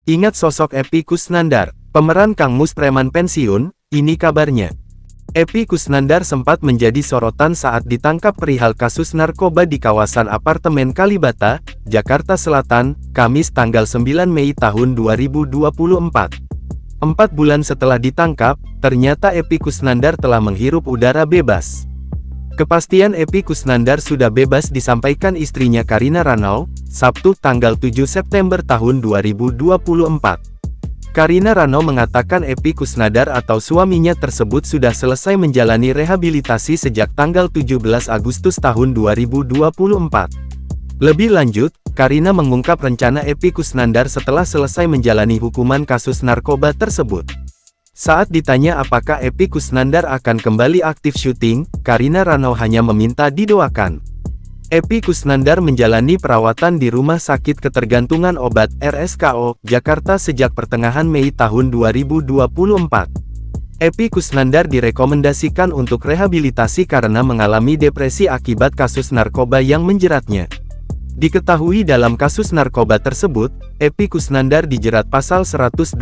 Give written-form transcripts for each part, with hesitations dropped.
Ingat sosok Epy Kusnandar, pemeran Kang Mus preman pensiun, ini kabarnya. Epy Kusnandar sempat menjadi sorotan saat ditangkap perihal kasus narkoba di kawasan apartemen Kalibata, Jakarta Selatan, Kamis tanggal 9 Mei tahun 2024. 4 bulan setelah ditangkap, ternyata Epy Kusnandar telah menghirup udara bebas. Kepastian Epy Kusnandar sudah bebas disampaikan istrinya Karina Ranau, Sabtu tanggal 7 September tahun 2024. Karina Ranau mengatakan Epy Kusnandar atau suaminya tersebut sudah selesai menjalani rehabilitasi sejak tanggal 17 Agustus tahun 2024. Lebih lanjut, Karina mengungkap rencana Epy Kusnandar setelah selesai menjalani hukuman kasus narkoba tersebut. Saat ditanya apakah Epy Kusnandar akan kembali aktif syuting, Karina Ranau hanya meminta didoakan. Epy Kusnandar menjalani perawatan di Rumah Sakit Ketergantungan Obat RSKO, Jakarta sejak pertengahan Mei tahun 2024. Epy Kusnandar direkomendasikan untuk rehabilitasi karena mengalami depresi akibat kasus narkoba yang menjeratnya. Diketahui dalam kasus narkoba tersebut, Epy Kusnandar dijerat pasal 127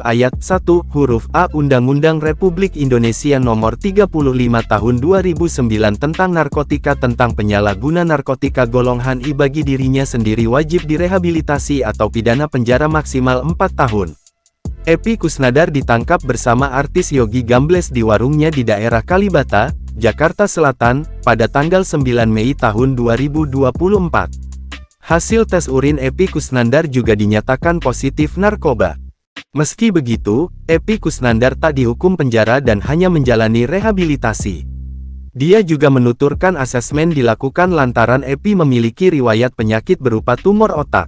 ayat 1 huruf A Undang-Undang Republik Indonesia Nomor 35 Tahun 2009 tentang narkotika tentang penyalahguna narkotika golongan I bagi dirinya sendiri wajib direhabilitasi atau pidana penjara maksimal 4 tahun. Epy Kusnandar ditangkap bersama artis Yogi Gambles di warungnya di daerah Kalibata, Jakarta Selatan, pada tanggal 9 Mei tahun 2024. Hasil tes urin Epy Kusnandar juga dinyatakan positif narkoba. Meski begitu, Epy Kusnandar tak dihukum penjara dan hanya menjalani rehabilitasi. Dia juga menuturkan asesmen dilakukan lantaran Epy memiliki riwayat penyakit berupa tumor otak.